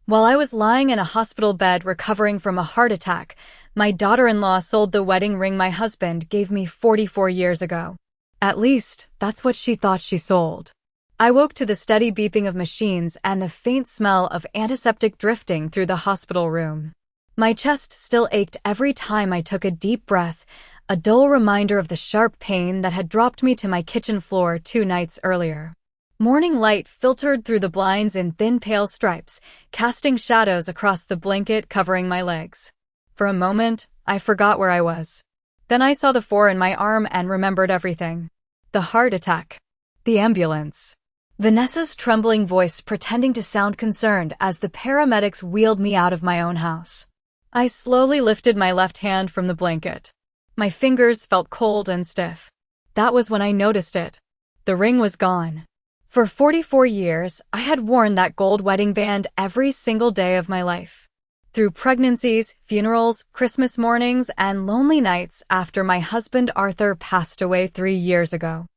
While I was lying in a hospital bed recovering from a heart attack, my daughter-in-law sold the wedding ring my husband gave me 44 years ago. At least, that's what she thought she sold. I woke to the steady beeping of machines and the faint smell of antiseptic drifting through the hospital room. My chest still ached every time I took a deep breath, a dull reminder of the sharp pain that had dropped me to my kitchen floor 2 nights earlier. Morning light filtered through the blinds in thin pale stripes, casting shadows across the blanket covering my legs. For a moment, I forgot where I was. Then I saw the 4 in my arm and remembered everything. The heart attack. The ambulance. Vanessa's trembling voice pretending to sound concerned as the paramedics wheeled me out of my own house. I slowly lifted my left hand from the blanket. My fingers felt cold and stiff. That was when I noticed it. The ring was gone. For 44 years, I had worn that gold wedding band every single day of my life. Through pregnancies, funerals, Christmas mornings, and lonely nights after my husband Arthur passed away 3 years ago.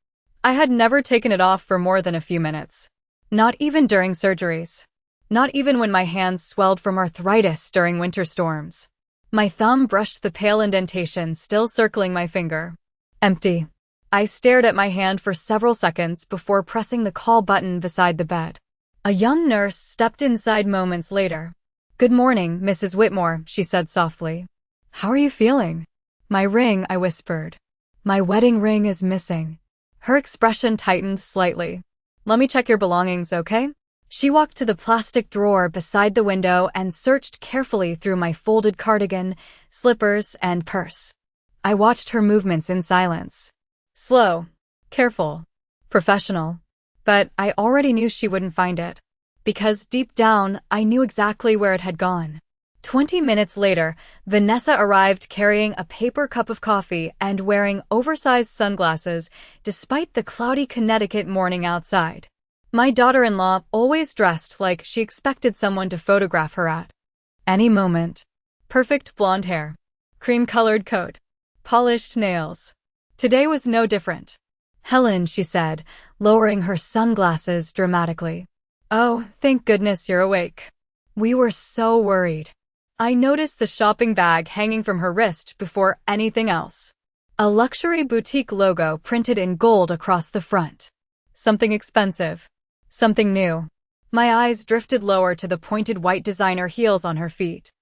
I had never taken it off for more than a few minutes. Not even during surgeries. Not even when my hands swelled from arthritis during winter storms. My thumb brushed the pale indentation still circling my finger. Empty. I stared at my hand for several seconds before pressing the call button beside the bed. A young nurse stepped inside moments later. "Good morning, Mrs. Whitmore," she said softly. "How are you feeling?" "My ring," I whispered. "My wedding ring is missing." Her expression tightened slightly. "Let me check your belongings, okay?" She walked to the plastic drawer beside the window and searched carefully through my folded cardigan, slippers, and purse. I watched her movements in silence. Slow, careful, professional. But I already knew she wouldn't find it. Because deep down, I knew exactly where it had gone. 20 minutes later, Vanessa arrived carrying a paper cup of coffee and wearing oversized sunglasses despite the cloudy Connecticut morning outside. My daughter-in-law always dressed like she expected someone to photograph her at any moment. Perfect blonde hair, cream-colored coat, polished nails. Today was no different. "Helen," she said, lowering her sunglasses dramatically. "Oh, thank goodness you're awake. We were so worried." I noticed the shopping bag hanging from her wrist before anything else. A luxury boutique logo printed in gold across the front. Something expensive. Something new. My eyes drifted lower to the pointed white designer heels on her feet.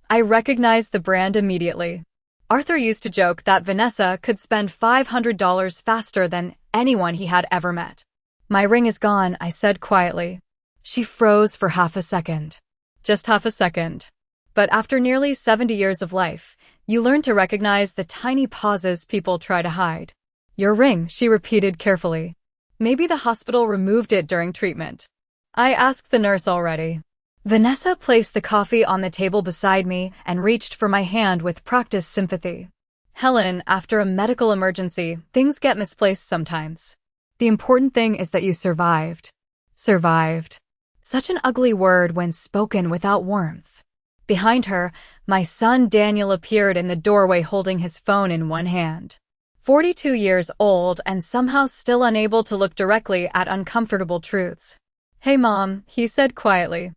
I recognized the brand immediately. Arthur used to joke that Vanessa could spend $500 faster than anyone he had ever met. "My ring is gone," I said quietly. She froze for half a second. Just half a second. But after nearly 70 years of life, you learn to recognize the tiny pauses people try to hide. "Your ring," she repeated carefully. "Maybe the hospital removed it during treatment." I asked the nurse already. Vanessa placed the coffee on the table beside me and reached for my hand with practiced sympathy. "Helen, after a medical emergency, things get misplaced sometimes. The important thing is that you survived." Survived. Such an ugly word when spoken without warmth. Behind her, my son Daniel appeared in the doorway holding his phone in one hand. 42 years old and somehow still unable to look directly at uncomfortable truths. "Hey Mom," he said quietly.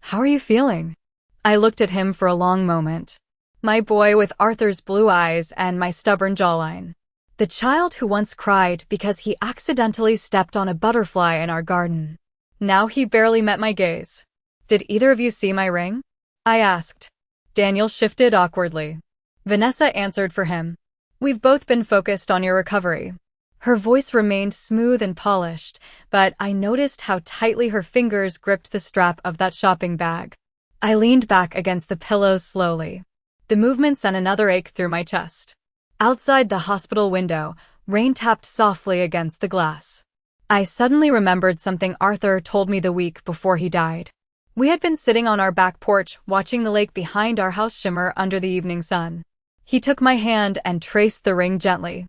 "How are you feeling?" I looked at him for a long moment. My boy with Arthur's blue eyes and my stubborn jawline. The child who once cried because he accidentally stepped on a butterfly in our garden. Now he barely met my gaze. "Did either of you see my ring?" I asked. Daniel shifted awkwardly. Vanessa answered for him. "We've both been focused on your recovery." Her voice remained smooth and polished, but I noticed how tightly her fingers gripped the strap of that shopping bag. I leaned back against the pillows slowly. The movement sent another ache through my chest. Outside the hospital window, rain tapped softly against the glass. I suddenly remembered something Arthur told me the week before he died. We had been sitting on our back porch watching the lake behind our house shimmer under the evening sun. He took my hand and traced the ring gently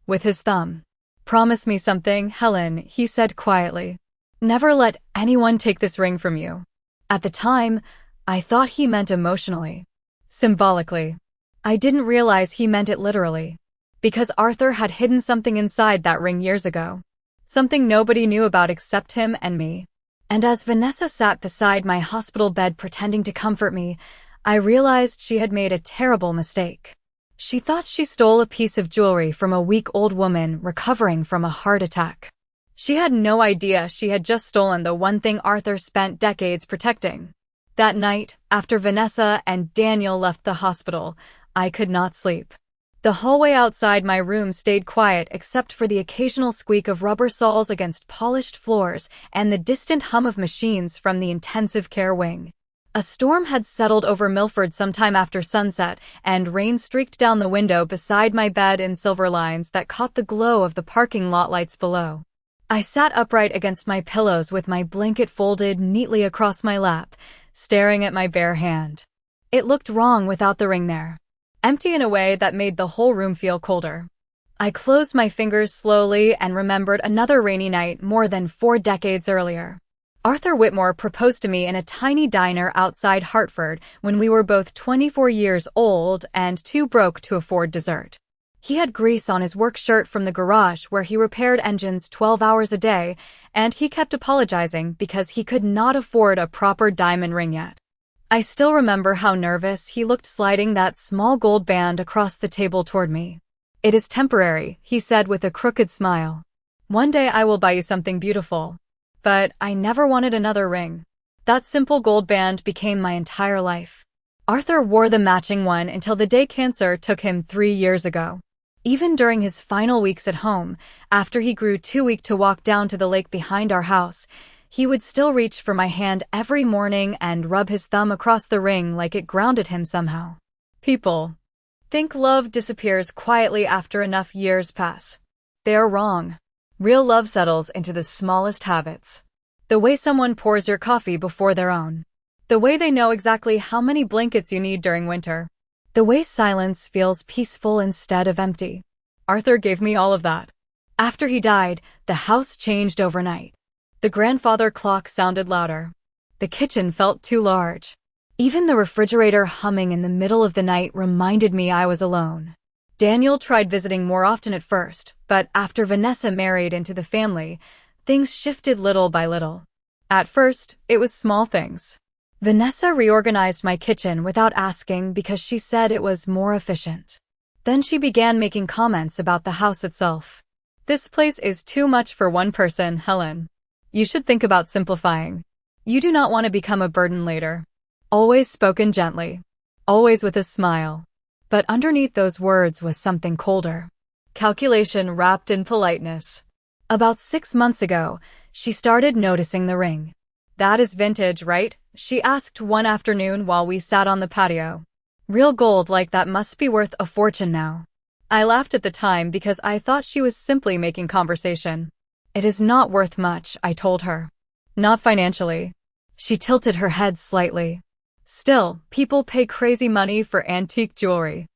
with his thumb. "Promise me something, Helen," he said quietly. "Never let anyone take this ring from you." At the time, I thought he meant emotionally, symbolically. I didn't realize he meant it literally. Because Arthur had hidden something inside that ring years ago. Something nobody knew about except him and me. And as Vanessa sat beside my hospital bed pretending to comfort me, I realized she had made a terrible mistake. She thought she stole a piece of jewelry from a weak-old woman recovering from a heart attack. She had no idea she had just stolen the one thing Arthur spent decades protecting. That night, after Vanessa and Daniel left the hospital, I could not sleep. The hallway outside my room stayed quiet except for the occasional squeak of rubber soles against polished floors and the distant hum of machines from the intensive care wing. A storm had settled over Milford sometime after sunset, and rain streaked down the window beside my bed in silver lines that caught the glow of the parking lot lights below. I sat upright against my pillows with my blanket folded neatly across my lap, staring at my bare hand. It looked wrong without the ring there. Empty in a way that made the whole room feel colder. I closed my fingers slowly and remembered another rainy night more than 4 decades earlier. Arthur Whitmore proposed to me in a tiny diner outside Hartford when we were both 24 years old and too broke to afford dessert. He had grease on his work shirt from the garage where he repaired engines 12 hours a day, and he kept apologizing because he could not afford a proper diamond ring yet. I still remember how nervous he looked sliding that small gold band across the table toward me. "It is temporary," he said with a crooked smile. "One day I will buy you something beautiful." But I never wanted another ring. That simple gold band became my entire life. Arthur wore the matching one until the day cancer took him 3 years ago. Even during his final weeks at home, after he grew too weak to walk down to the lake behind our house, he would still reach for my hand every morning and rub his thumb across the ring like it grounded him somehow. People think love disappears quietly after enough years pass. They are wrong. Real love settles into the smallest habits. The way someone pours your coffee before their own. The way they know exactly how many blankets you need during winter. The way silence feels peaceful instead of empty. Arthur gave me all of that. After he died, the house changed overnight. The grandfather clock sounded louder. The kitchen felt too large. Even the refrigerator humming in the middle of the night reminded me I was alone. Daniel tried visiting more often at first, but after Vanessa married into the family, things shifted little by little. At first, it was small things. Vanessa reorganized my kitchen without asking because she said it was more efficient. Then she began making comments about the house itself. "This place is too much for one person, Helen. You should think about simplifying. You do not want to become a burden later." Always spoken gently. Always with a smile. But underneath those words was something colder. Calculation wrapped in politeness. About 6 months ago, she started noticing the ring. "That is vintage, right?" she asked one afternoon while we sat on the patio. "Real gold like that must be worth a fortune now." I laughed at the time because I thought she was simply making conversation. "It is not worth much," I told her. "Not financially." She tilted her head slightly. "Still, people pay crazy money for antique jewelry."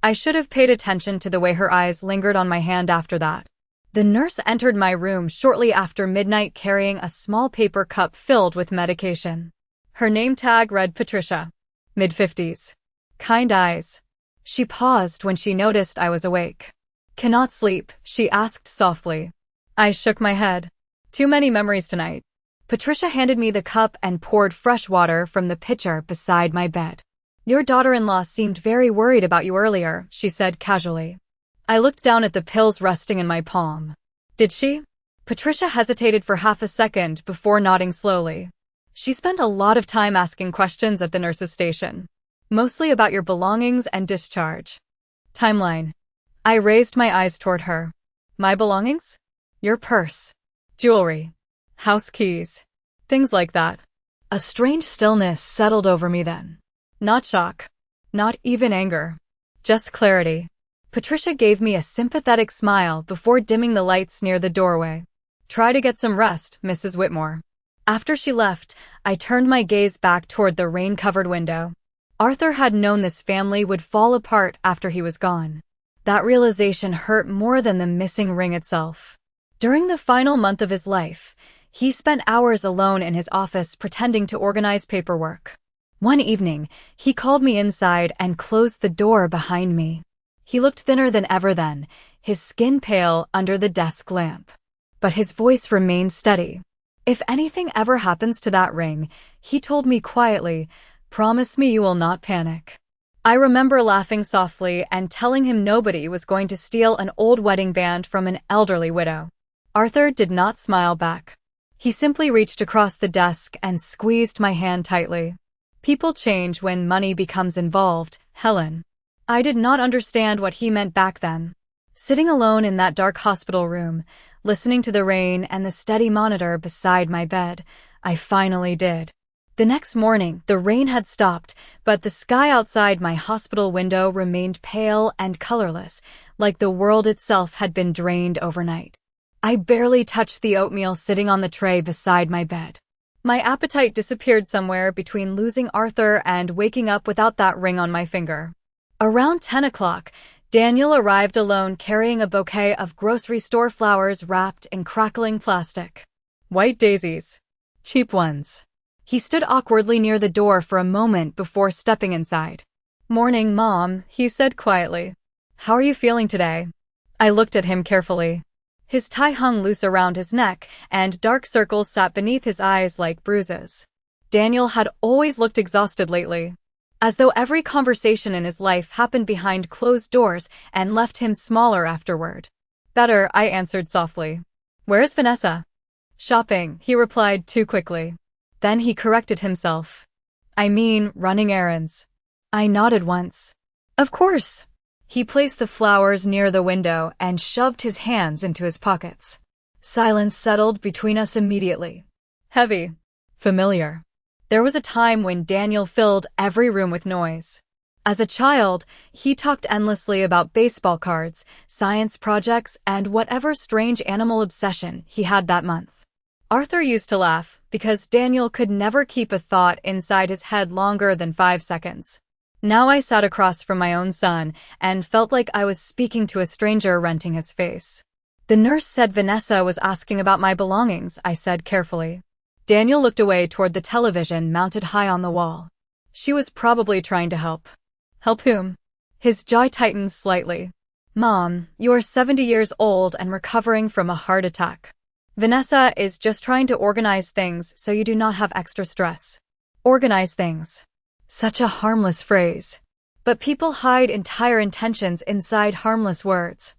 I should have paid attention to the way her eyes lingered on my hand after that. The nurse entered my room shortly after midnight carrying a small paper cup filled with medication. Her name tag read Patricia. Mid-50s. Kind eyes. She paused when she noticed I was awake. "Cannot sleep?" she asked softly. I shook my head. "Too many memories tonight." Patricia handed me the cup and poured fresh water from the pitcher beside my bed. "Your daughter-in-law seemed very worried about you earlier," she said casually. I looked down at the pills resting in my palm. "Did she?" Patricia hesitated for half a second before nodding slowly. "She spent a lot of time asking questions at the nurse's station. Mostly about your belongings and discharge." Timeline. I raised my eyes toward her. "My belongings?" "Your purse. Jewelry. House keys. Things like that." A strange stillness settled over me then. Not shock. Not even anger. Just clarity. Patricia gave me a sympathetic smile before dimming the lights near the doorway. "Try to get some rest, Mrs. Whitmore." After she left, I turned my gaze back toward the rain-covered window. Arthur had known this family would fall apart after he was gone. That realization hurt more than the missing ring itself. During the final month of his life, he spent hours alone in his office pretending to organize paperwork. One evening, he called me inside and closed the door behind me. He looked thinner than ever then, his skin pale under the desk lamp. But his voice remained steady. If anything ever happens to that ring, he told me quietly, promise me you will not panic. I remember laughing softly and telling him nobody was going to steal an old wedding band from an elderly widow. Arthur did not smile back. He simply reached across the desk and squeezed my hand tightly. People change when money becomes involved, Helen. I did not understand what he meant back then. Sitting alone in that dark hospital room, listening to the rain and the steady monitor beside my bed, I finally did. The next morning, the rain had stopped, but the sky outside my hospital window remained pale and colorless, like the world itself had been drained overnight. I barely touched the oatmeal sitting on the tray beside my bed. My appetite disappeared somewhere between losing Arthur and waking up without that ring on my finger. Around 10 o'clock, Daniel arrived alone carrying a bouquet of grocery store flowers wrapped in crackling plastic. White daisies. Cheap ones. He stood awkwardly near the door for a moment before stepping inside. Morning, Mom, he said quietly. How are you feeling today? I looked at him carefully. His tie hung loose around his neck, and dark circles sat beneath his eyes like bruises. Daniel had always looked exhausted lately, as though every conversation in his life happened behind closed doors and left him smaller afterward. Better, I answered softly. Where's Vanessa? Shopping, he replied too quickly. Then he corrected himself. I mean, running errands. I nodded once. Of course. He placed the flowers near the window and shoved his hands into his pockets. Silence settled between us immediately. Heavy. Familiar. There was a time when Daniel filled every room with noise. As a child, he talked endlessly about baseball cards, science projects, and whatever strange animal obsession he had that month. Arthur used to laugh because Daniel could never keep a thought inside his head longer than 5 seconds. Now I sat across from my own son and felt like I was speaking to a stranger renting his face. The nurse said Vanessa was asking about my belongings, I said carefully. Daniel looked away toward the television mounted high on the wall. She was probably trying to help. Help whom? His jaw tightened slightly. Mom, you are 70 years old and recovering from a heart attack. Vanessa is just trying to organize things so you do not have extra stress. Organize things. Such a harmless phrase. But people hide entire intentions inside harmless words.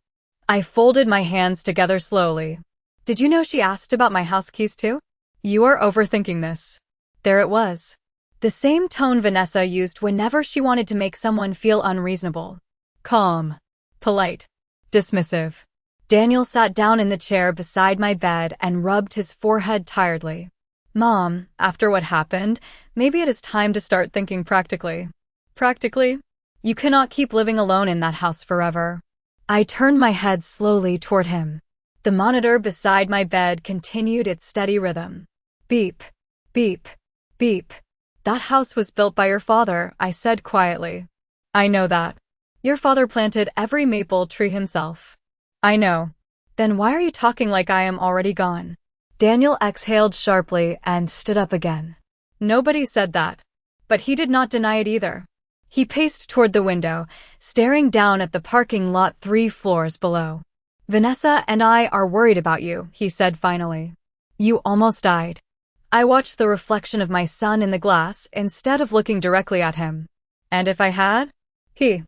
I folded my hands together slowly. Did you know she asked about my house keys too? You are overthinking this. There it was. The same tone Vanessa used whenever she wanted to make someone feel unreasonable. Calm. Polite. Dismissive. Daniel sat down in the chair beside my bed and rubbed his forehead tiredly. Mom, after what happened, maybe it is time to start thinking practically. Practically? You cannot keep living alone in that house forever. I turned my head slowly toward him. The monitor beside my bed continued its steady rhythm. Beep, beep, beep. That house was built by your father, I said quietly. I know that. Your father planted every maple tree himself. I know. Then why are you talking like I am already gone? Daniel exhaled sharply and stood up again. Nobody said that. But he did not deny it either. He paced toward the window, staring down at the parking lot 3 floors below. Vanessa and I are worried about you, he said finally. You almost died. I watched the reflection of my son in the glass instead of looking directly at him. And if I had? He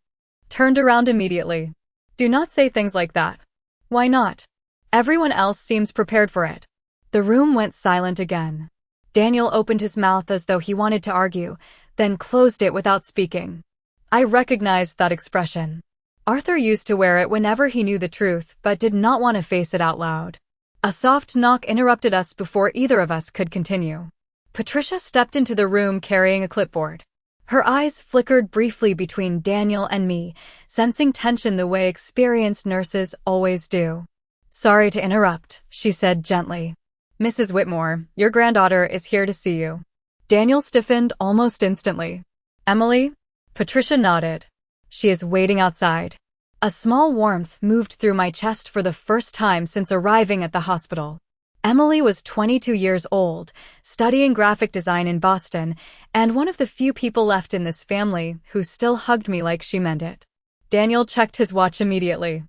turned around immediately. Do not say things like that. Why not? Everyone else seems prepared for it. The room went silent again. Daniel opened his mouth as though he wanted to argue, then closed it without speaking. I recognized that expression. Arthur used to wear it whenever he knew the truth, but did not want to face it out loud. A soft knock interrupted us before either of us could continue. Patricia stepped into the room carrying a clipboard. Her eyes flickered briefly between Daniel and me, sensing tension the way experienced nurses always do. Sorry to interrupt, she said gently. Mrs. Whitmore, your granddaughter is here to see you. Daniel stiffened almost instantly. Emily? Patricia nodded. She is waiting outside. A small warmth moved through my chest for the first time since arriving at the hospital. Emily was 22 years old, studying graphic design in Boston, and one of the few people left in this family who still hugged me like she meant it. Daniel checked his watch immediately.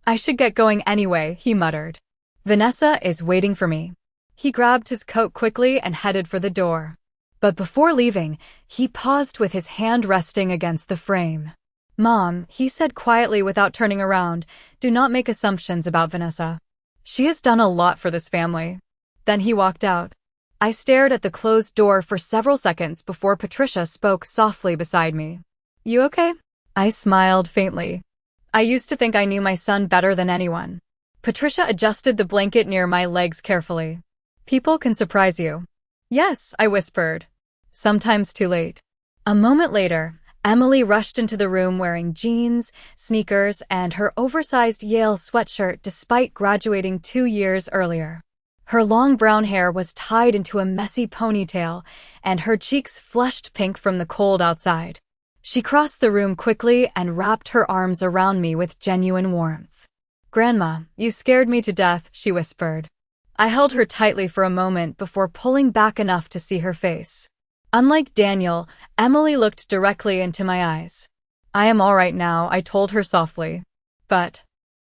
I should get going anyway, he muttered. Vanessa is waiting for me. He grabbed his coat quickly and headed for the door. But before leaving, he paused with his hand resting against the frame. "Mom," he said quietly without turning around, "do not make assumptions about Vanessa. She has done a lot for this family." Then he walked out. I stared at the closed door for several seconds before Patricia spoke softly beside me. "You okay?" I smiled faintly. I used to think I knew my son better than anyone. Patricia adjusted the blanket near my legs carefully. "People can surprise you." "Yes," I whispered. "Sometimes too late." A moment later, Emily rushed into the room wearing jeans, sneakers, and her oversized Yale sweatshirt despite graduating 2 years earlier. Her long brown hair was tied into a messy ponytail, and her cheeks flushed pink from the cold outside. She crossed the room quickly and wrapped her arms around me with genuine warmth. "Grandma, you scared me to death," she whispered. I held her tightly for a moment before pulling back enough to see her face. Unlike Daniel, Emily looked directly into my eyes. "I am all right now," I told her softly. But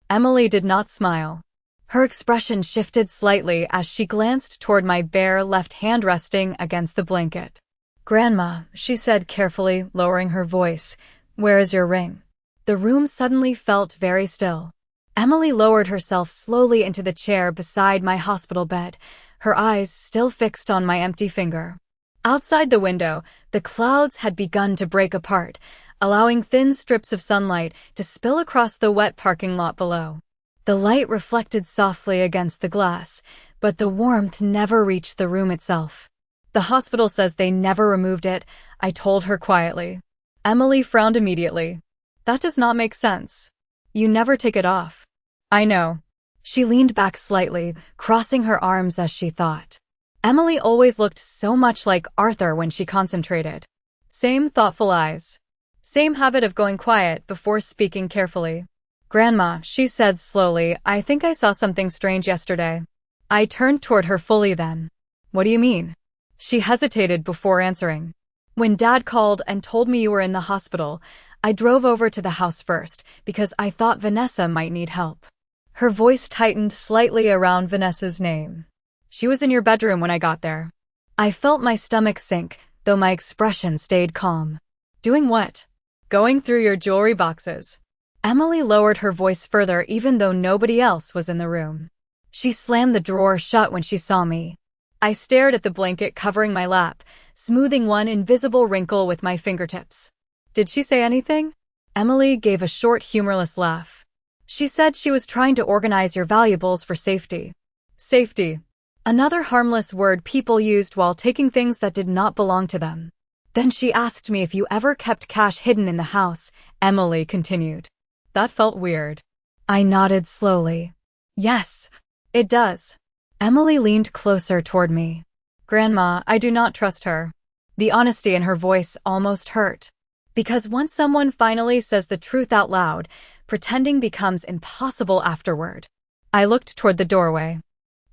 Emily did not smile. Her expression shifted slightly as she glanced toward my bare left hand resting against the blanket. "Grandma," she said carefully, lowering her voice, "where is your ring?" The room suddenly felt very still. Emily lowered herself slowly into the chair beside my hospital bed, her eyes still fixed on my empty finger. Outside the window, the clouds had begun to break apart, allowing thin strips of sunlight to spill across the wet parking lot below. The light reflected softly against the glass, but the warmth never reached the room itself. "The hospital says they never removed it," I told her quietly. Emily frowned immediately. "That does not make sense. You never take it off." "I know." She leaned back slightly, crossing her arms as she thought. Emily always looked so much like Arthur when she concentrated. Same thoughtful eyes. Same habit of going quiet before speaking carefully. "Grandma," she said slowly, "I think I saw something strange yesterday." I turned toward her fully then. "What do you mean?" She hesitated before answering. "When Dad called and told me you were in the hospital, I drove over to the house first because I thought Vanessa might need help." Her voice tightened slightly around Vanessa's name. "She was in your bedroom when I got there." I felt my stomach sink, though my expression stayed calm. "Doing what?" "Going through your jewelry boxes." Emily lowered her voice further even though nobody else was in the room. She slammed the drawer shut when she saw me. I stared at the blanket covering my lap, smoothing one invisible wrinkle with my fingertips. "Did she say anything?" Emily gave a short, humorless laugh. "She said she was trying to organize your valuables for safety." Safety. Another harmless word people used while taking things that did not belong to them. "Then she asked me if you ever kept cash hidden in the house," Emily continued. That felt weird. I nodded slowly. "Yes, it does." Emily leaned closer toward me. "Grandma, I do not trust her." The honesty in her voice almost hurt. Because once someone finally says the truth out loud, pretending becomes impossible afterward. I looked toward the doorway.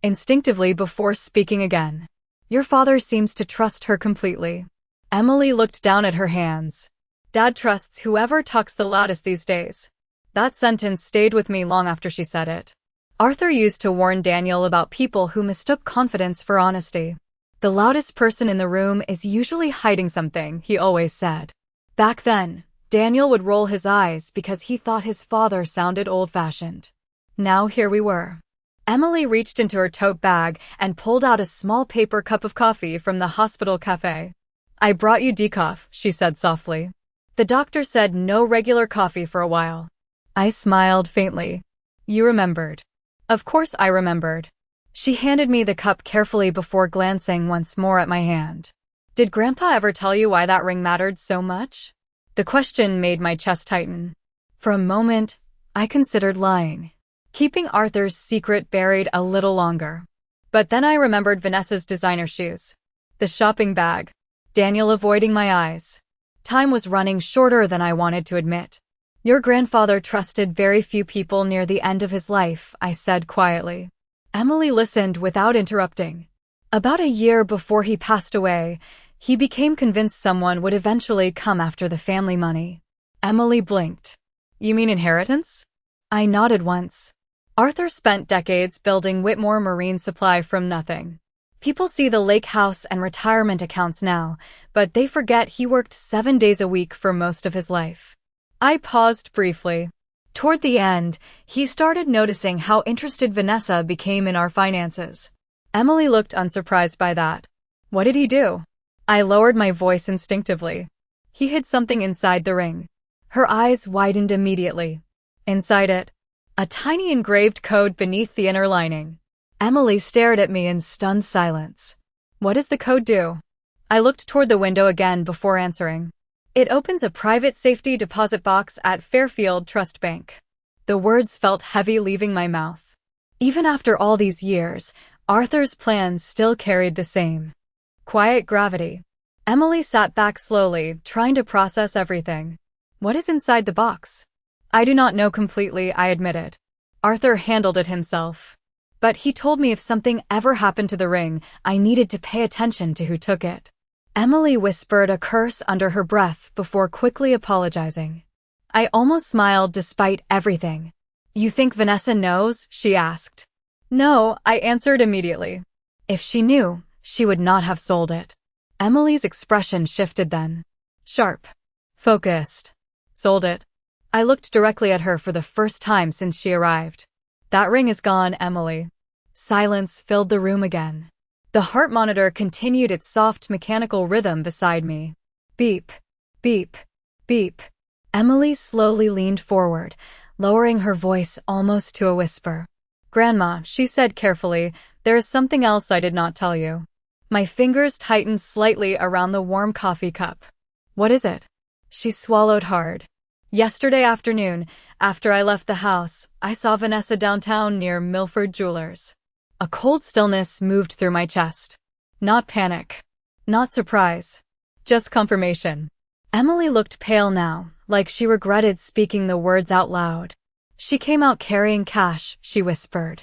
Instinctively before speaking again. "Your father seems to trust her completely." Emily looked down at her hands. "Dad trusts whoever talks the loudest these days." That sentence stayed with me long after she said it. Arthur used to warn Daniel about people who mistook confidence for honesty. "The loudest person in the room is usually hiding something," he always said. Back then, Daniel would roll his eyes because he thought his father sounded old-fashioned. Now here we were. Emily reached into her tote bag and pulled out a small paper cup of coffee from the hospital cafe. "I brought you decaf," she said softly. "The doctor said no regular coffee for a while." I smiled faintly. "You remembered." Of course I remembered. She handed me the cup carefully before glancing once more at my hand. "Did Grandpa ever tell you why that ring mattered so much?" The question made my chest tighten. For a moment, I considered lying, keeping Arthur's secret buried a little longer. But then I remembered Vanessa's designer shoes. The shopping bag. Daniel avoiding my eyes. Time was running shorter than I wanted to admit. "Your grandfather trusted very few people near the end of his life," I said quietly. Emily listened without interrupting. "About a year before he passed away, he became convinced someone would eventually come after the family money." Emily blinked. "You mean inheritance?" I nodded once. "Arthur spent decades building Whitmore Marine Supply from nothing. People see the lake house and retirement accounts now, but they forget he worked 7 days a week for most of his life. I paused briefly. Toward the end, he started noticing how interested Vanessa became in our finances. Emily looked unsurprised by that. What did he do? I lowered my voice instinctively. He hid something inside the ring. Her eyes widened immediately. Inside it, a tiny engraved code beneath the inner lining. Emily stared at me in stunned silence. What does the code do? I looked toward the window again before answering. It opens a private safety deposit box at Fairfield Trust Bank. The words felt heavy leaving my mouth. Even after all these years, Arthur's plans still carried the same quiet gravity. Emily sat back slowly, trying to process everything. What is inside the box? I do not know completely, I admitted. Arthur handled it himself. But he told me if something ever happened to the ring, I needed to pay attention to who took it. Emily whispered a curse under her breath before quickly apologizing. I almost smiled despite everything. You think Vanessa knows? She asked. No, I answered immediately. If she knew, she would not have sold it. Emily's expression shifted then. Sharp. Focused. Sold it. I looked directly at her for the first time since she arrived. That ring is gone, Emily. Silence filled the room again. The heart monitor continued its soft mechanical rhythm beside me. Beep, beep, beep. Emily slowly leaned forward, lowering her voice almost to a whisper. Grandma, she said carefully, there is something else I did not tell you. My fingers tightened slightly around the warm coffee cup. What is it? She swallowed hard. Yesterday afternoon, after I left the house, I saw Vanessa downtown near Milford Jewelers. A cold stillness moved through my chest. Not panic. Not surprise. Just confirmation. Emily looked pale now, like she regretted speaking the words out loud. She came out carrying cash, she whispered.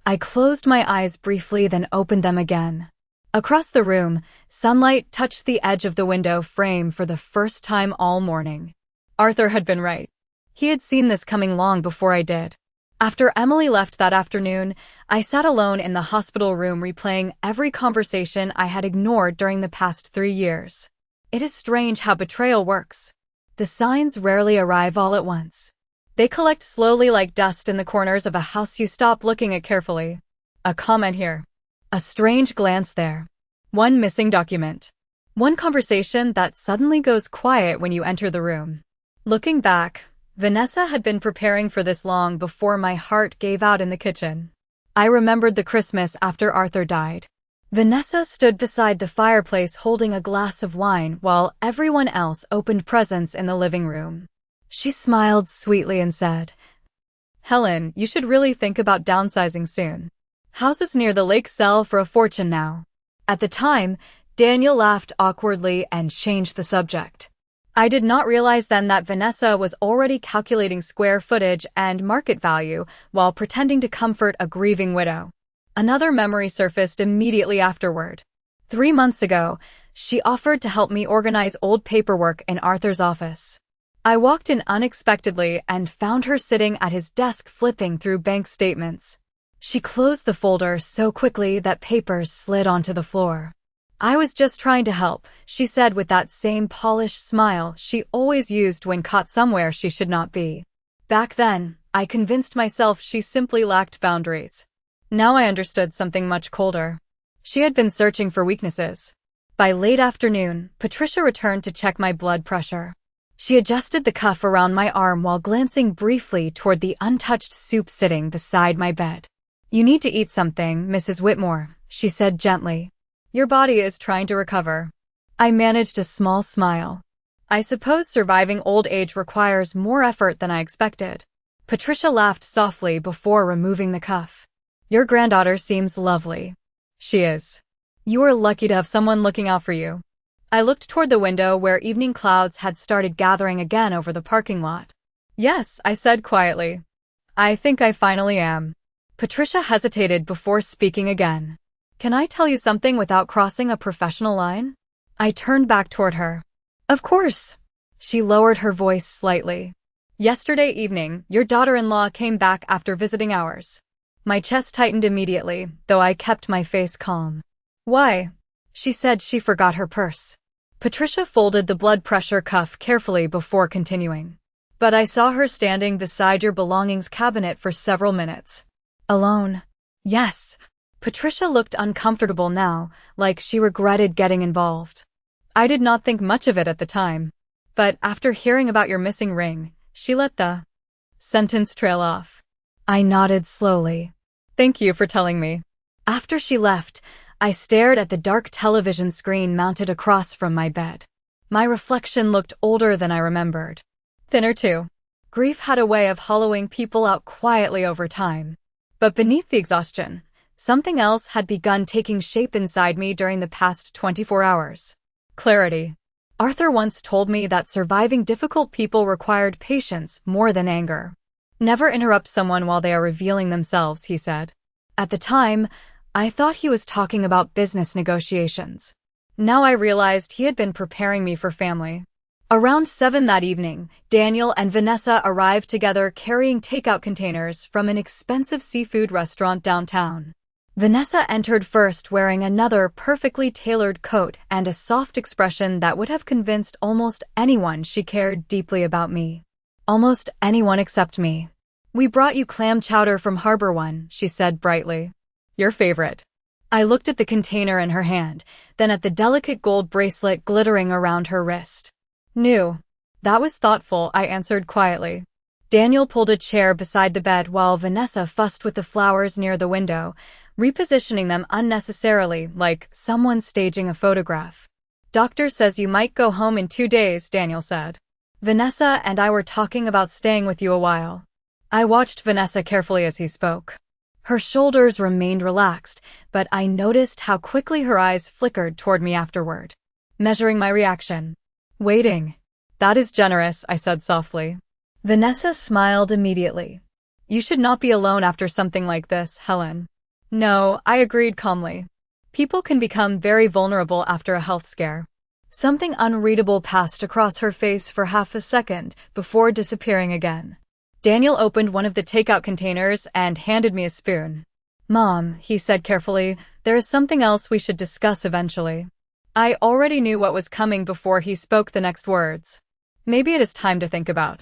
I closed my eyes briefly, then opened them again. Across the room, sunlight touched the edge of the window frame for the first time all morning. Arthur had been right. He had seen this coming long before I did. After Emily left that afternoon, I sat alone in the hospital room replaying every conversation I had ignored during the past 3 years. It is strange how betrayal works. The signs rarely arrive all at once. They collect slowly like dust in the corners of a house you stop looking at carefully. A comment here. A strange glance there. One missing document. One conversation that suddenly goes quiet when you enter the room. Looking back, Vanessa had been preparing for this long before my heart gave out in the kitchen. I remembered the Christmas after Arthur died. Vanessa stood beside the fireplace holding a glass of wine while everyone else opened presents in the living room. She smiled sweetly and said, Helen, you should really think about downsizing soon. Houses near the lake sell for a fortune now. At the time, Daniel laughed awkwardly and changed the subject. I did not realize then that Vanessa was already calculating square footage and market value while pretending to comfort a grieving widow. Another memory surfaced immediately afterward. 3 months ago, she offered to help me organize old paperwork in Arthur's office. I walked in unexpectedly and found her sitting at his desk flipping through bank statements. She closed the folder so quickly that papers slid onto the floor. I was just trying to help, she said with that same polished smile she always used when caught somewhere she should not be. Back then, I convinced myself she simply lacked boundaries. Now I understood something much colder. She had been searching for weaknesses. By late afternoon, Patricia returned to check my blood pressure. She adjusted the cuff around my arm while glancing briefly toward the untouched soup sitting beside my bed. You need to eat something, Mrs. Whitmore, she said gently. Your body is trying to recover. I managed a small smile. I suppose surviving old age requires more effort than I expected. Patricia laughed softly before removing the cuff. Your granddaughter seems lovely. She is. You are lucky to have someone looking out for you. I looked toward the window where evening clouds had started gathering again over the parking lot. Yes, I said quietly. I think I finally am. Patricia hesitated before speaking again. Can I tell you something without crossing a professional line? I turned back toward her. Of course. She lowered her voice slightly. Yesterday evening, your daughter-in-law came back after visiting hours. My chest tightened immediately, though I kept my face calm. Why? She said she forgot her purse. Patricia folded the blood pressure cuff carefully before continuing. But I saw her standing beside your belongings cabinet for several minutes. Alone? Yes. Patricia looked uncomfortable now, like she regretted getting involved. I did not think much of it at the time. But after hearing about your missing ring, she let the sentence trail off. I nodded slowly. Thank you for telling me. After she left, I stared at the dark television screen mounted across from my bed. My reflection looked older than I remembered. Thinner too. Grief had a way of hollowing people out quietly over time. But beneath the exhaustion, something else had begun taking shape inside me during the past 24 hours. Clarity. Arthur once told me that surviving difficult people required patience more than anger. Never interrupt someone while they are revealing themselves, he said. At the time, I thought he was talking about business negotiations. Now I realized he had been preparing me for family. Around 7 that evening, Daniel and Vanessa arrived together carrying takeout containers from an expensive seafood restaurant downtown. Vanessa entered first wearing another perfectly tailored coat and a soft expression that would have convinced almost anyone she cared deeply about me. Almost anyone except me. We brought you clam chowder from Harbor One, she said brightly. Your favorite. I looked at the container in her hand, then at the delicate gold bracelet glittering around her wrist. New. That was thoughtful, I answered quietly. Daniel pulled a chair beside the bed while Vanessa fussed with the flowers near the window, repositioning them unnecessarily, like someone staging a photograph. Doctor says you might go home in 2 days, Daniel said. Vanessa and I were talking about staying with you a while. I watched Vanessa carefully as he spoke. Her shoulders remained relaxed, but I noticed how quickly her eyes flickered toward me afterward. Measuring my reaction. Waiting. That is generous, I said softly. Vanessa smiled immediately. You should not be alone after something like this, Helen. No, I agreed calmly. People can become very vulnerable after a health scare. Something unreadable passed across her face for half a second before disappearing again. Daniel opened one of the takeout containers and handed me a spoon. Mom, he said carefully, there is something else we should discuss eventually. I already knew what was coming before he spoke the next words. Maybe it is time to think about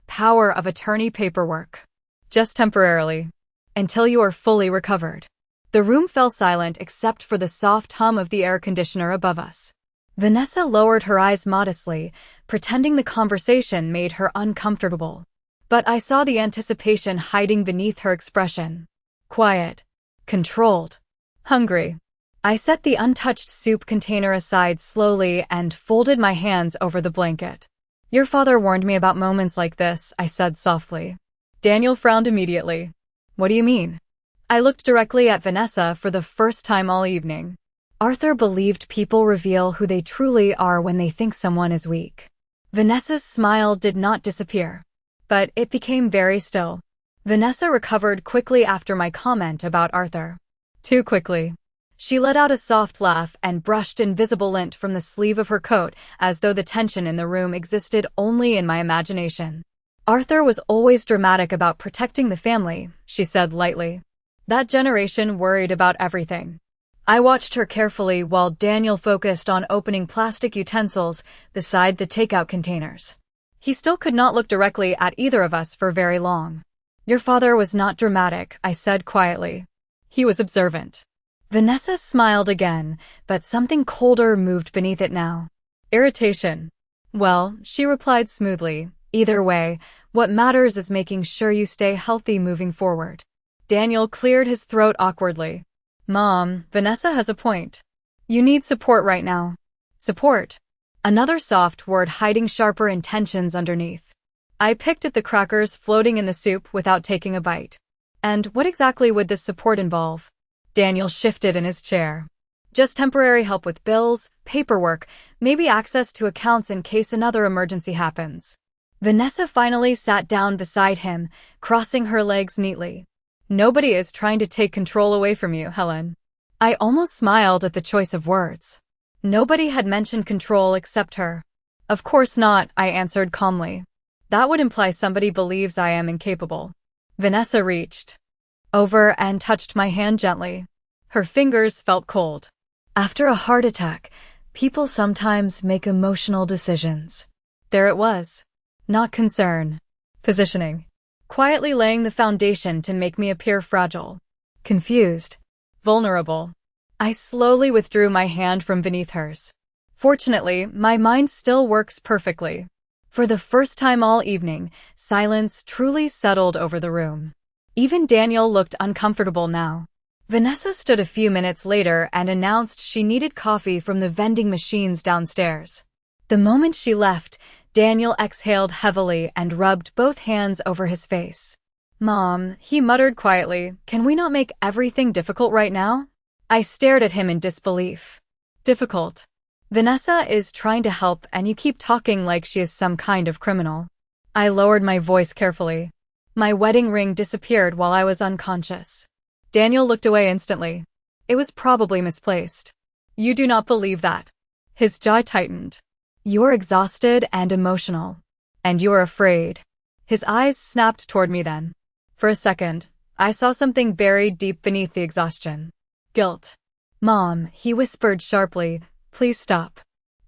power of attorney paperwork. Just temporarily. Until you are fully recovered. The room fell silent except for the soft hum of the air conditioner above us. Vanessa lowered her eyes modestly, pretending the conversation made her uncomfortable. But I saw the anticipation hiding beneath her expression. Quiet. Controlled. Hungry. I set the untouched soup container aside slowly and folded my hands over the blanket. Your father warned me about moments like this, I said softly. Daniel frowned immediately. What do you mean? I looked directly at Vanessa for the first time all evening. Arthur believed people reveal who they truly are when they think someone is weak. Vanessa's smile did not disappear. But it became very still. Vanessa recovered quickly after my comment about Arthur. Too quickly. She let out a soft laugh and brushed invisible lint from the sleeve of her coat as though the tension in the room existed only in my imagination. Arthur was always dramatic about protecting the family, she said lightly. That generation worried about everything. I watched her carefully while Daniel focused on opening plastic utensils beside the takeout containers. He still could not look directly at either of us for very long. Your father was not dramatic, I said quietly. He was observant. Vanessa smiled again, but something colder moved beneath it now. Irritation. Well, she replied smoothly, either way, what matters is making sure you stay healthy moving forward. Daniel cleared his throat awkwardly. Mom, Vanessa has a point. You need support right now. Support. Another soft word hiding sharper intentions underneath. I picked at the crackers floating in the soup without taking a bite. And what exactly would this support involve? Daniel shifted in his chair. Just temporary help with bills, paperwork, maybe access to accounts in case another emergency happens. Vanessa finally sat down beside him, crossing her legs neatly. Nobody is trying to take control away from you, Helen. I almost smiled at the choice of words. Nobody had mentioned control except her. Of course not, I answered calmly. That would imply somebody believes I am incapable. Vanessa reached over and touched my hand gently. Her fingers felt cold. After a heart attack, people sometimes make emotional decisions. There it was. Not concern. Positioning. Quietly laying the foundation to make me appear fragile. Confused. Vulnerable. I slowly withdrew my hand from beneath hers. Fortunately, my mind still works perfectly. For the first time all evening, silence truly settled over the room. Even Daniel looked uncomfortable now. Vanessa stood a few minutes later and announced she needed coffee from the vending machines downstairs. The moment she left, Daniel exhaled heavily and rubbed both hands over his face. "Mom," he muttered quietly, "can we not make everything difficult right now?" I stared at him in disbelief. Difficult? Vanessa is trying to help and you keep talking like she is some kind of criminal. I lowered my voice carefully. My wedding ring disappeared while I was unconscious. Daniel looked away instantly. It was probably misplaced. You do not believe that. His jaw tightened. You're exhausted and emotional. And you're afraid. His eyes snapped toward me then. For a second, I saw something buried deep beneath the exhaustion. Guilt. "Mom," he whispered sharply, "please stop."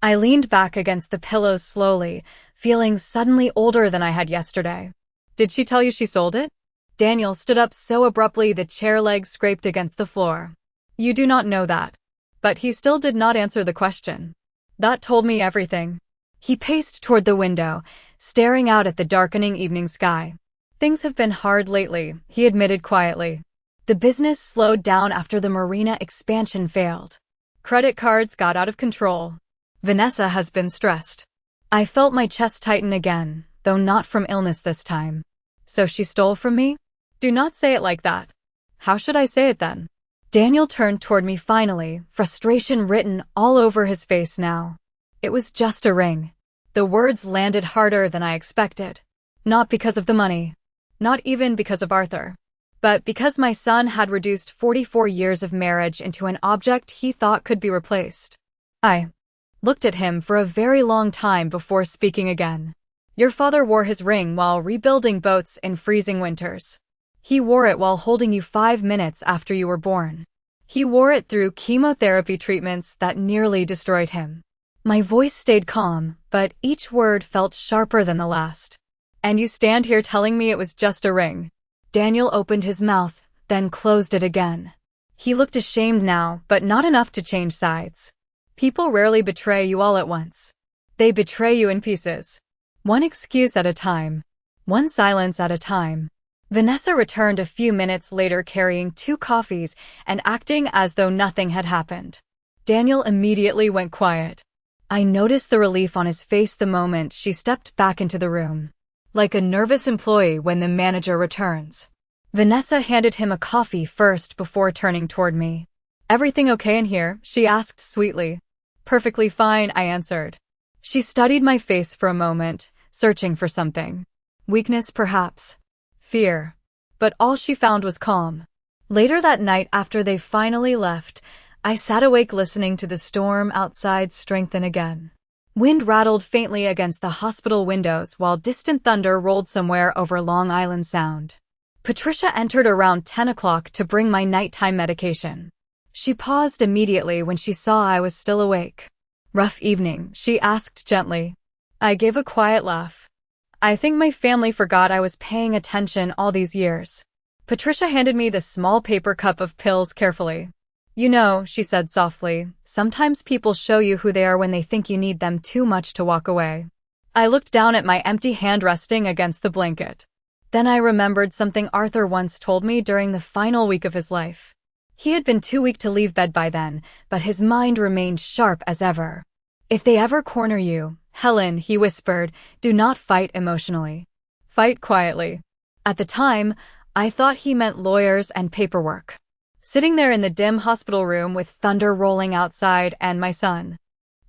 I leaned back against the pillows slowly, feeling suddenly older than I had yesterday. "Did she tell you she sold it?" Daniel stood up so abruptly the chair legs scraped against the floor. "You do not know that." But he still did not answer the question. That told me everything. He paced toward the window, staring out at the darkening evening sky. "Things have been hard lately," he admitted quietly. "The business slowed down after the marina expansion failed. Credit cards got out of control. Vanessa has been stressed." I felt my chest tighten again, though not from illness this time. "So she stole from me?" "Do not say it like that." "How should I say it then?" Daniel turned toward me finally, frustration written all over his face now. "It was just a ring." The words landed harder than I expected. Not because of the money. Not even because of Arthur. But because my son had reduced 44 years of marriage into an object he thought could be replaced. I looked at him for a very long time before speaking again. "Your father wore his ring while rebuilding boats in freezing winters. He wore it while holding you 5 minutes after you were born. He wore it through chemotherapy treatments that nearly destroyed him." My voice stayed calm, but each word felt sharper than the last. "And you stand here telling me it was just a ring." Daniel opened his mouth, then closed it again. He looked ashamed now, but not enough to change sides. "People rarely betray you all at once. They betray you in pieces. One excuse at a time. One silence at a time." Vanessa returned a few minutes later carrying 2 coffees and acting as though nothing had happened. Daniel immediately went quiet. I noticed the relief on his face the moment she stepped back into the room. Like a nervous employee when the manager returns. Vanessa handed him a coffee first before turning toward me. "Everything okay in here?" she asked sweetly. "Perfectly fine," I answered. She studied my face for a moment, searching for something. Weakness, perhaps. Fear. But all she found was calm. Later that night, after they finally left, I sat awake listening to the storm outside strengthen again. Wind rattled faintly against the hospital windows while distant thunder rolled somewhere over Long Island Sound. Patricia entered around 10 o'clock to bring my nighttime medication. She paused immediately when she saw I was still awake. "Rough evening?" she asked gently. I gave a quiet laugh. "I think my family forgot I was paying attention all these years." Patricia handed me the small paper cup of pills carefully. "You know," she said softly, "sometimes people show you who they are when they think you need them too much to walk away." I looked down at my empty hand resting against the blanket. Then I remembered something Arthur once told me during the final week of his life. He had been too weak to leave bed by then, but his mind remained sharp as ever. "If they ever corner you, Helen," he whispered, "do not fight emotionally. Fight quietly." At the time, I thought he meant lawyers and paperwork. Sitting there in the dim hospital room with thunder rolling outside and my son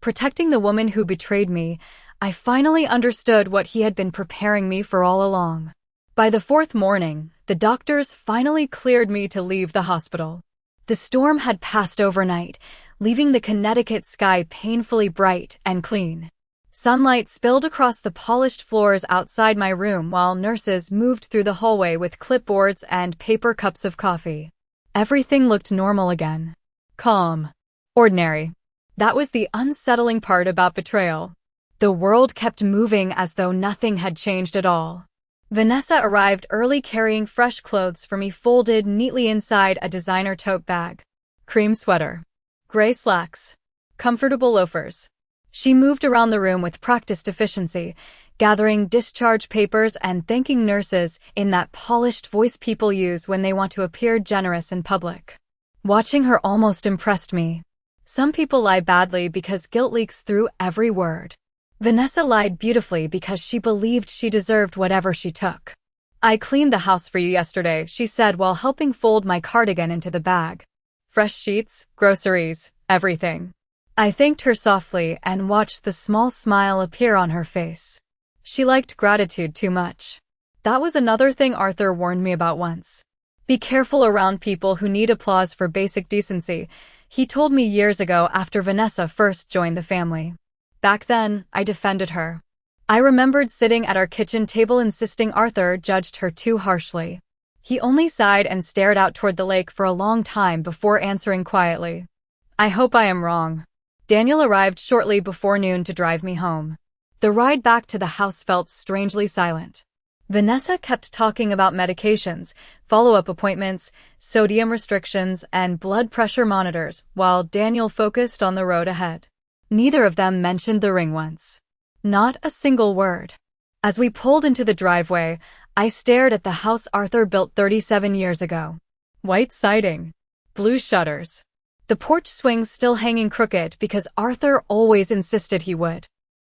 protecting the woman who betrayed me, I finally understood what he had been preparing me for all along. By the 4th morning, the doctors finally cleared me to leave the hospital. The storm had passed overnight, leaving the Connecticut sky painfully bright and clean. Sunlight spilled across the polished floors outside my room while nurses moved through the hallway with clipboards and paper cups of coffee. Everything looked normal again. Calm. Ordinary. That was the unsettling part about betrayal. The world kept moving as though nothing had changed at all. Vanessa arrived early carrying fresh clothes for me folded neatly inside a designer tote bag. Cream sweater. Gray slacks. Comfortable loafers. She moved around the room with practiced efficiency, gathering discharge papers and thanking nurses in that polished voice people use when they want to appear generous in public. Watching her almost impressed me. Some people lie badly because guilt leaks through every word. Vanessa lied beautifully because she believed she deserved whatever she took. "I cleaned the house for you yesterday," she said while helping fold my cardigan into the bag. Fresh sheets, groceries, everything. I thanked her softly and watched the small smile appear on her face. She liked gratitude too much. That was another thing Arthur warned me about once. Be careful around people who need applause for basic decency, he told me years ago after Vanessa first joined the family. Back then, I defended her. I remembered sitting at our kitchen table insisting Arthur judged her too harshly. He only sighed and stared out toward the lake for a long time before answering quietly. "I hope I am wrong." Daniel arrived shortly before noon to drive me home. The ride back to the house felt strangely silent. Vanessa kept talking about medications, follow-up appointments, sodium restrictions, and blood pressure monitors, while Daniel focused on the road ahead. Neither of them mentioned the ring once. Not a single word. As we pulled into the driveway, I stared at the house Arthur built 37 years ago. White siding. Blue shutters. The porch swings still hanging crooked because Arthur always insisted he would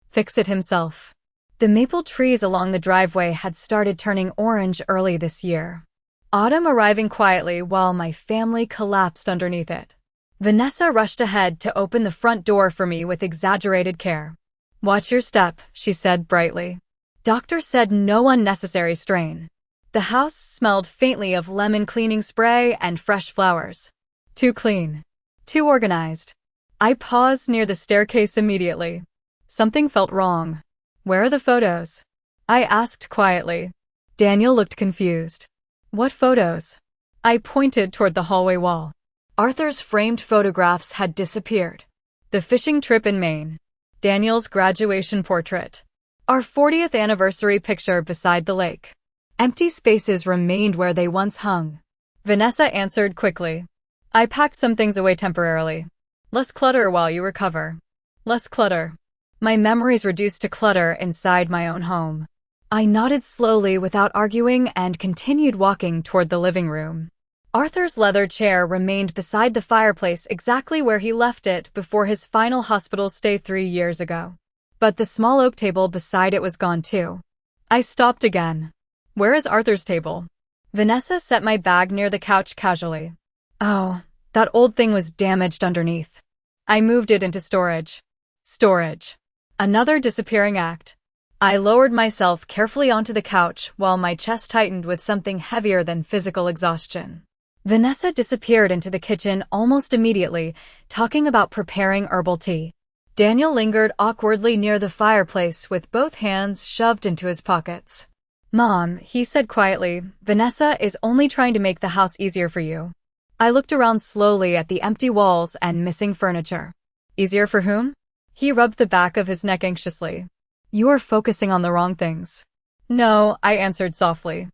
fix it himself. The maple trees along the driveway had started turning orange early this year. Autumn arriving quietly while my family collapsed underneath it. Vanessa rushed ahead to open the front door for me with exaggerated care. "Watch your step," she said brightly. Doctor said no unnecessary strain. The house smelled faintly of lemon cleaning spray and fresh flowers. Too clean. Too organized. I paused near the staircase immediately. Something felt wrong. "Where are the photos?" I asked quietly. Daniel looked confused. "What photos?" I pointed toward the hallway wall. Arthur's framed photographs had disappeared. The fishing trip in Maine. Daniel's graduation portrait. Our 40th anniversary picture beside the lake. Empty spaces remained where they once hung. Vanessa answered quickly. "I packed some things away temporarily. Less clutter while you recover." Less clutter. My memories reduced to clutter inside my own home. I nodded slowly without arguing and continued walking toward the living room. Arthur's leather chair remained beside the fireplace exactly where he left it before his final hospital stay 3 years ago. But the small oak table beside it was gone too. I stopped again. "Where is Arthur's table?" Vanessa set my bag near the couch casually. "Oh, that old thing was damaged underneath. I moved it into storage." Storage. Another disappearing act. I lowered myself carefully onto the couch while my chest tightened with something heavier than physical exhaustion. Vanessa disappeared into the kitchen almost immediately, talking about preparing herbal tea. Daniel lingered awkwardly near the fireplace with both hands shoved into his pockets. "Mom," he said quietly, "Vanessa is only trying to make the house easier for you." I looked around slowly at the empty walls and missing furniture. "Easier for whom?" He rubbed the back of his neck anxiously. "You are focusing on the wrong things." "No," I answered softly.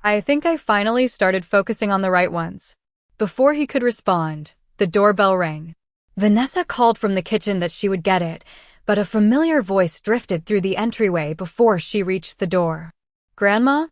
"I think I finally started focusing on the right ones." Before he could respond, the doorbell rang. Vanessa called from the kitchen that she would get it, but a familiar voice drifted through the entryway before she reached the door. "Grandma?"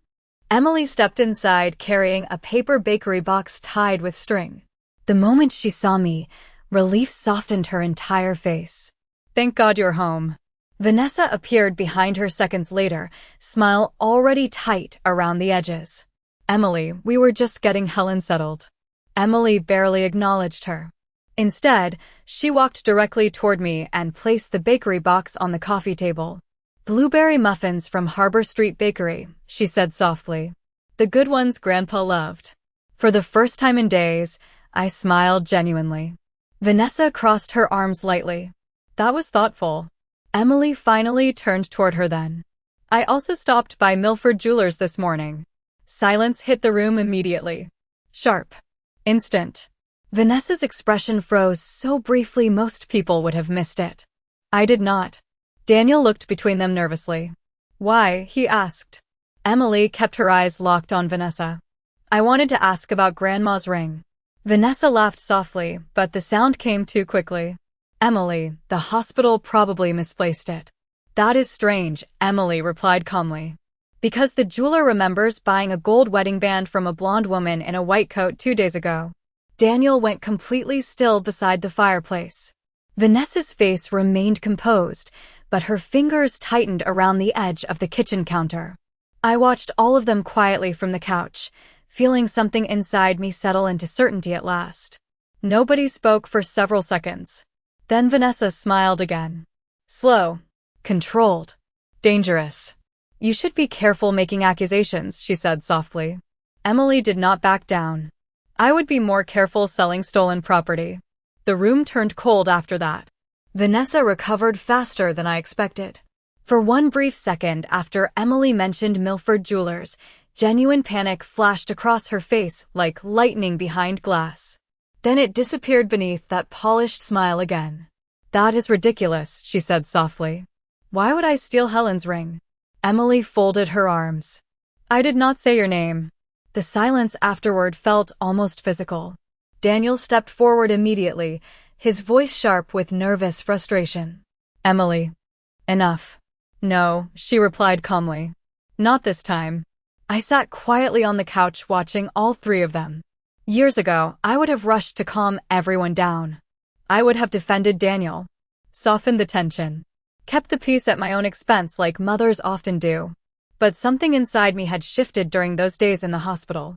Emily stepped inside carrying a paper bakery box tied with string. The moment she saw me, relief softened her entire face. "Thank God you're home." Vanessa appeared behind her seconds later, smile already tight around the edges. "Emily, we were just getting Helen settled." Emily barely acknowledged her. Instead, she walked directly toward me and placed the bakery box on the coffee table. "Blueberry muffins from Harbor Street Bakery," she said softly. "The good ones Grandpa loved." For the first time in days, I smiled genuinely. Vanessa crossed her arms lightly. "That was thoughtful." Emily finally turned toward her then. "I also stopped by Milford Jewelers this morning." Silence hit the room immediately. Sharp. Instant. Vanessa's expression froze so briefly most people would have missed it. I did not. Daniel looked between them nervously. Why? He asked. Emily kept her eyes locked on Vanessa. I wanted to ask about Grandma's ring. Vanessa laughed softly, but the sound came too quickly. Emily, the hospital probably misplaced it. That is strange, Emily replied calmly. Because the jeweler remembers buying a gold wedding band from a blonde woman in a white coat 2 days ago. Daniel went completely still beside the fireplace. Vanessa's face remained composed, but her fingers tightened around the edge of the kitchen counter. I watched all of them quietly from the couch, feeling something inside me settle into certainty at last. Nobody spoke for several seconds. Then Vanessa smiled again. Slow, controlled, dangerous. You should be careful making accusations, she said softly. Emily did not back down. I would be more careful selling stolen property. The room turned cold after that. Vanessa recovered faster than I expected. For one brief second after Emily mentioned Milford Jewelers, genuine panic flashed across her face like lightning behind glass. Then it disappeared beneath that polished smile again. That is ridiculous, she said softly. Why would I steal Helen's ring? Emily folded her arms. I did not say your name. The silence afterward felt almost physical. Daniel stepped forward immediately, his voice sharp with nervous frustration. Emily. Enough. No, she replied calmly. Not this time. I sat quietly on the couch watching all three of them. Years ago, I would have rushed to calm everyone down. I would have defended Daniel, softened the tension, kept the peace at my own expense like mothers often do. But something inside me had shifted during those days in the hospital.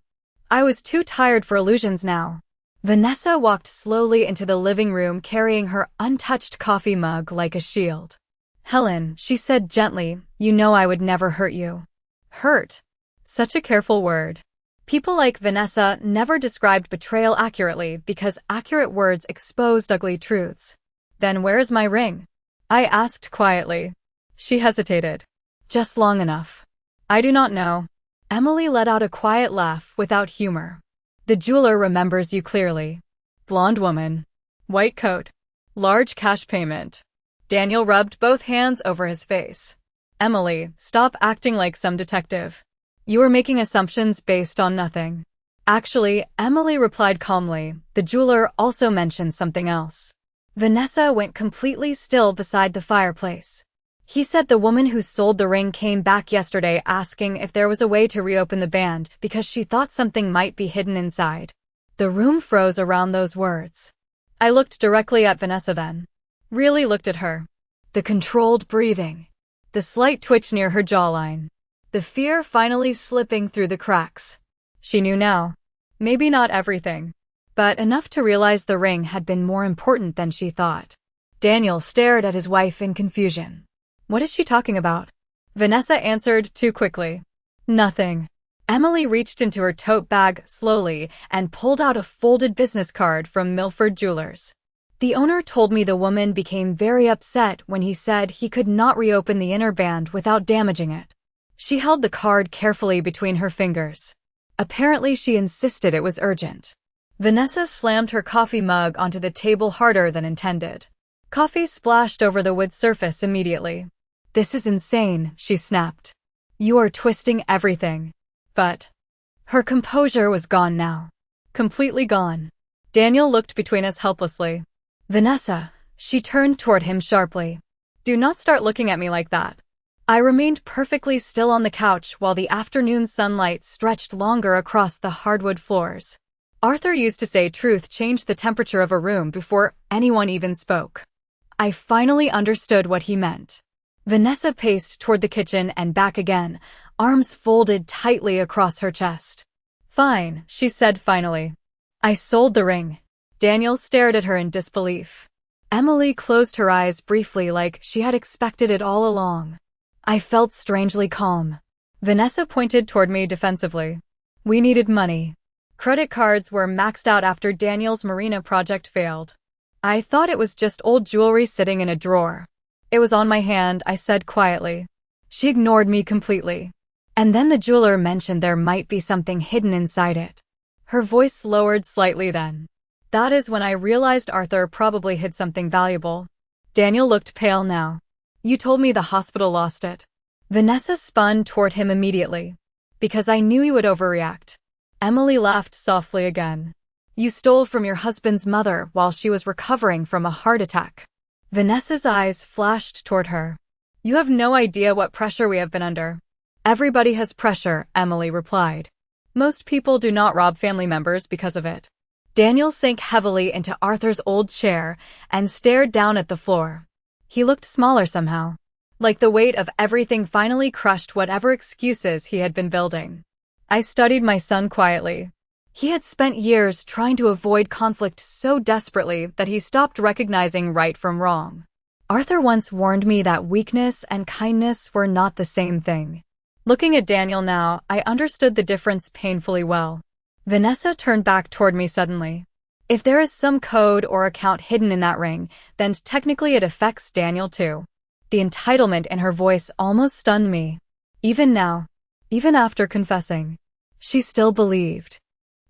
I was too tired for illusions now. Vanessa walked slowly into the living room carrying her untouched coffee mug like a shield. Helen, she said gently, you know I would never hurt you. Hurt? Such a careful word. People like Vanessa never described betrayal accurately because accurate words exposed ugly truths. Then where's my ring? I asked quietly. She hesitated. Just long enough. I do not know. Emily let out a quiet laugh without humor. The jeweler remembers you clearly. Blonde woman. White coat. Large cash payment. Daniel rubbed both hands over his face. Emily, stop acting like some detective. You are making assumptions based on nothing. Actually, Emily replied calmly, the jeweler also mentioned something else. Vanessa went completely still beside the fireplace. He said the woman who sold the ring came back yesterday asking if there was a way to reopen the band because she thought something might be hidden inside. The room froze around those words. I looked directly at Vanessa then. Really looked at her. The controlled breathing. The slight twitch near her jawline. The fear finally slipping through the cracks. She knew now. Maybe not everything, but enough to realize the ring had been more important than she thought. Daniel stared at his wife in confusion. What is she talking about? Vanessa answered too quickly. Nothing. Emily reached into her tote bag slowly and pulled out a folded business card from Milford Jewelers. The owner told me the woman became very upset when he said he could not reopen the inner band without damaging it. She held the card carefully between her fingers. Apparently she insisted it was urgent. Vanessa slammed her coffee mug onto the table harder than intended. Coffee splashed over the wood surface immediately. This is insane, she snapped. You are twisting everything. But her composure was gone now. Completely gone. Daniel looked between us helplessly. Vanessa, she turned toward him sharply. Do not start looking at me like that. I remained perfectly still on the couch while the afternoon sunlight stretched longer across the hardwood floors. Arthur used to say truth changed the temperature of a room before anyone even spoke. I finally understood what he meant. Vanessa paced toward the kitchen and back again, arms folded tightly across her chest. Fine, she said finally. I sold the ring. Daniel stared at her in disbelief. Emily closed her eyes briefly like she had expected it all along. I felt strangely calm. Vanessa pointed toward me defensively. We needed money. Credit cards were maxed out after Daniel's marina project failed. I thought it was just old jewelry sitting in a drawer. It was on my hand, I said quietly. She ignored me completely. And then the jeweler mentioned there might be something hidden inside it. Her voice lowered slightly then. That is when I realized Arthur probably hid something valuable. Daniel looked pale now. You told me the hospital lost it. Vanessa spun toward him immediately. Because I knew you would overreact. Emily laughed softly again. You stole from your husband's mother while she was recovering from a heart attack. Vanessa's eyes flashed toward her. You have no idea what pressure we have been under. Everybody has pressure, Emily replied. Most people do not rob family members because of it. Daniel sank heavily into Arthur's old chair and stared down at the floor. He looked smaller somehow, like the weight of everything finally crushed whatever excuses he had been building. I studied my son quietly. He had spent years trying to avoid conflict so desperately that he stopped recognizing right from wrong. Arthur once warned me that weakness and kindness were not the same thing. Looking at Daniel now, I understood the difference painfully well. Vanessa turned back toward me suddenly. If there is some code or account hidden in that ring, then technically it affects Daniel too. The entitlement in her voice almost stunned me. Even now, even after confessing, she still believed.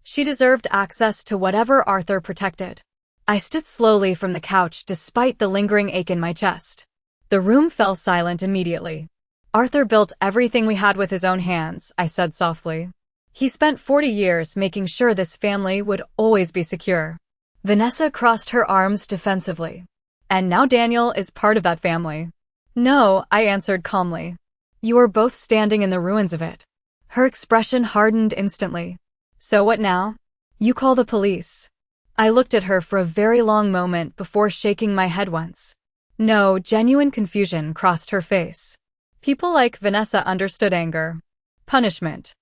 She deserved access to whatever Arthur protected. I stood slowly from the couch despite the lingering ache in my chest. The room fell silent immediately. Arthur built everything we had with his own hands, I said softly. He spent 40 years making sure this family would always be secure. Vanessa crossed her arms defensively. And now Daniel is part of that family. No, I answered calmly. You are both standing in the ruins of it. Her expression hardened instantly. So what now? You call the police. I looked at her for a very long moment before shaking my head once. No, genuine confusion crossed her face. People like Vanessa understood anger, punishment,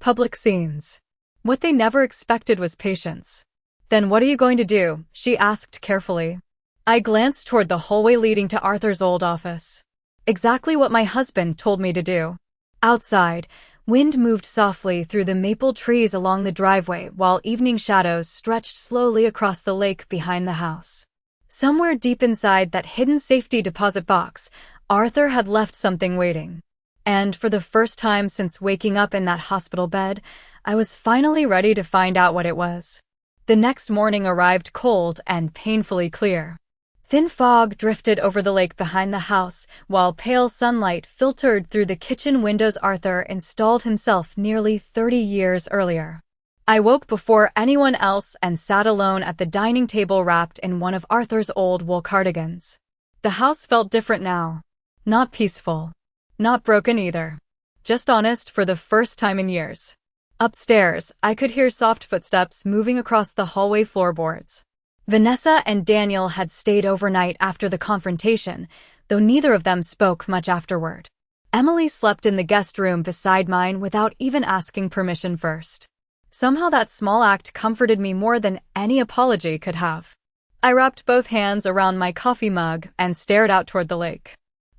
public scenes. What they never expected was patience. Then what are you going to do? She asked carefully. I glanced toward the hallway leading to Arthur's old office. Exactly what my husband told me to do. Outside, wind moved softly through the maple trees along the driveway while evening shadows stretched slowly across the lake behind the house. Somewhere deep inside that hidden safety deposit box, Arthur had left something waiting. And for the first time since waking up in that hospital bed, I was finally ready to find out what it was. The next morning arrived cold and painfully clear. Thin fog drifted over the lake behind the house, while pale sunlight filtered through the kitchen windows Arthur installed himself nearly 30 years earlier. I woke before anyone else and sat alone at the dining table wrapped in one of Arthur's old wool cardigans. The house felt different now. Not peaceful. Not broken either. Just honest for the first time in years. Upstairs, I could hear soft footsteps moving across the hallway floorboards. Vanessa and Daniel had stayed overnight after the confrontation, though neither of them spoke much afterward. Emily slept in the guest room beside mine without even asking permission first. Somehow that small act comforted me more than any apology could have. I wrapped both hands around my coffee mug and stared out toward the lake.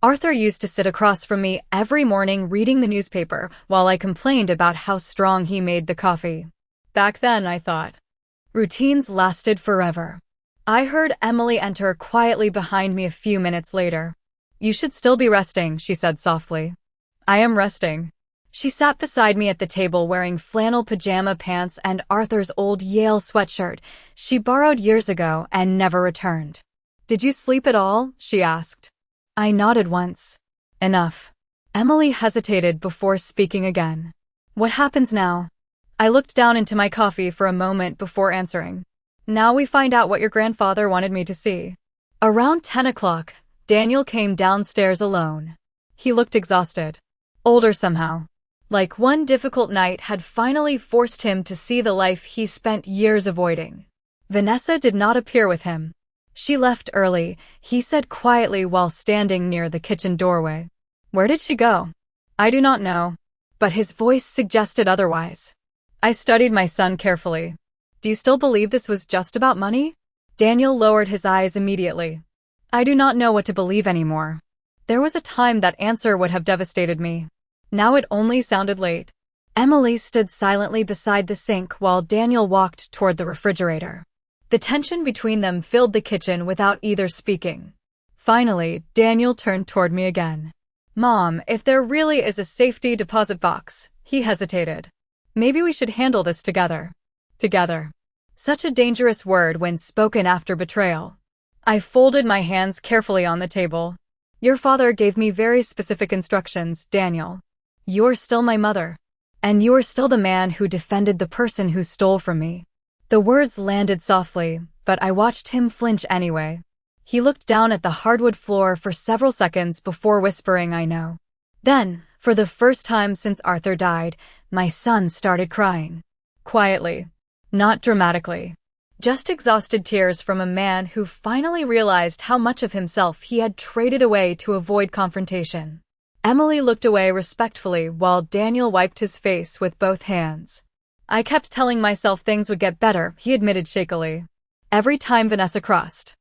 Arthur used to sit across from me every morning reading the newspaper while I complained about how strong he made the coffee. Back then, I thought, routines lasted forever. I heard Emily enter quietly behind me a few minutes later. You should still be resting, she said softly. I am resting. She sat beside me at the table wearing flannel pajama pants and Arthur's old Yale sweatshirt she borrowed years ago and never returned. Did you sleep at all? She asked. I nodded once. Enough. Emily hesitated before speaking again. What happens now? I looked down into my coffee for a moment before answering. Now we find out what your grandfather wanted me to see. Around 10 o'clock, Daniel came downstairs alone. He looked exhausted. Older somehow. Like one difficult night had finally forced him to see the life he spent years avoiding. Vanessa did not appear with him. She left early, he said quietly while standing near the kitchen doorway. Where did she go? I do not know. But his voice suggested otherwise. I studied my son carefully. Do you still believe this was just about money? Daniel lowered his eyes immediately. I do not know what to believe anymore. There was a time that answer would have devastated me. Now it only sounded late. Emily stood silently beside the sink while Daniel walked toward the refrigerator. The tension between them filled the kitchen without either speaking. Finally, Daniel turned toward me again. Mom, if there really is a safety deposit box, he hesitated. Maybe we should handle this together. Together. Such a dangerous word when spoken after betrayal. I folded my hands carefully on the table. Your father gave me very specific instructions, Daniel. You're still my mother. And you're still the man who defended the person who stole from me. The words landed softly, but I watched him flinch anyway. He looked down at the hardwood floor for several seconds before whispering, I know. Then, for the first time since Arthur died, my son started crying. Quietly. Not dramatically. Just exhausted tears from a man who finally realized how much of himself he had traded away to avoid confrontation. Emily looked away respectfully while Daniel wiped his face with both hands. I kept telling myself things would get better, he admitted shakily. Every time Vanessa crossed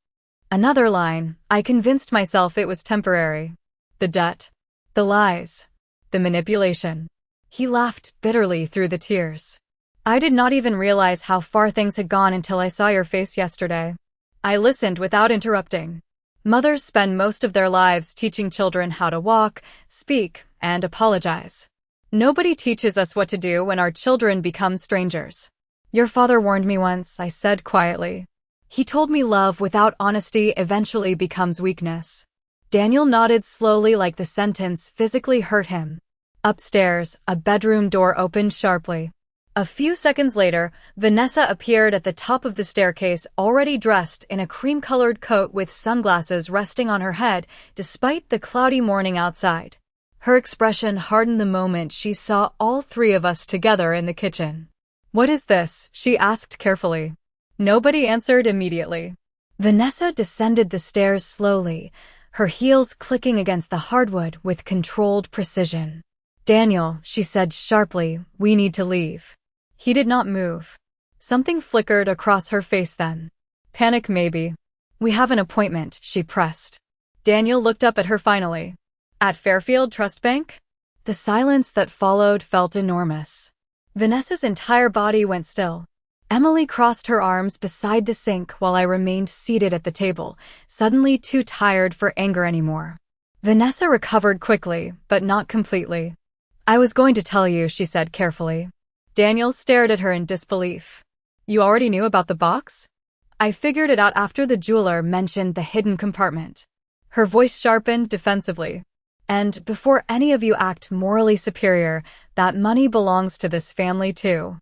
another line, I convinced myself it was temporary. The debt. The lies. The manipulation. He laughed bitterly through the tears. I did not even realize how far things had gone until I saw your face yesterday. I listened without interrupting. Mothers spend most of their lives teaching children how to walk, speak, and apologize. Nobody teaches us what to do when our children become strangers. Your father warned me once, I said quietly. He told me love without honesty eventually becomes weakness. Daniel nodded slowly like the sentence physically hurt him. Upstairs, a bedroom door opened sharply. A few seconds later, Vanessa appeared at the top of the staircase, already dressed in a cream-colored coat with sunglasses resting on her head, despite the cloudy morning outside. Her expression hardened the moment she saw all three of us together in the kitchen. What is this? She asked carefully. Nobody answered immediately. Vanessa descended the stairs slowly, her heels clicking against the hardwood with controlled precision. Daniel, she said sharply, we need to leave. He did not move. Something flickered across her face then. Panic maybe. We have an appointment, she pressed. Daniel looked up at her finally. At Fairfield Trust Bank? The silence that followed felt enormous. Vanessa's entire body went still. Emily crossed her arms beside the sink while I remained seated at the table, suddenly too tired for anger anymore. Vanessa recovered quickly, but not completely. I was going to tell you, she said carefully. Daniel stared at her in disbelief. You already knew about the box? I figured it out after the jeweler mentioned the hidden compartment. Her voice sharpened defensively. And before any of you act morally superior, that money belongs to this family too.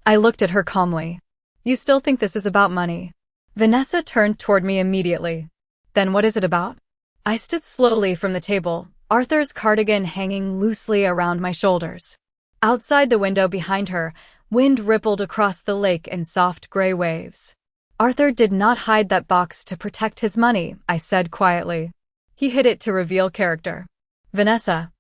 I looked at her calmly. You still think this is about money? Vanessa turned toward me immediately. Then what is it about? I stood slowly from the table, Arthur's cardigan hanging loosely around my shoulders. Outside the window behind her, wind rippled across the lake in soft gray waves. Arthur did not hide that box to protect his money, I said quietly. He hid it to reveal character. Vanessa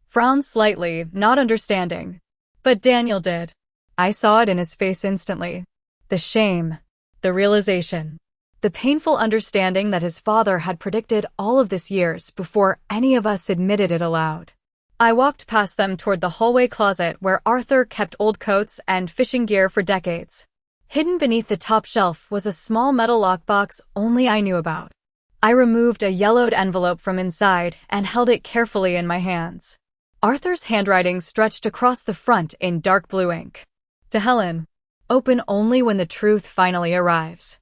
frowned slightly, not understanding. But Daniel did. I saw it in his face instantly. The shame. The realization. The painful understanding that his father had predicted all of this years before any of us admitted it aloud. I walked past them toward the hallway closet where Arthur kept old coats and fishing gear for decades. Hidden beneath the top shelf was a small metal lockbox only I knew about. I removed a yellowed envelope from inside and held it carefully in my hands. Arthur's handwriting stretched across the front in dark blue ink. To Helen. Open only when the truth finally arrives.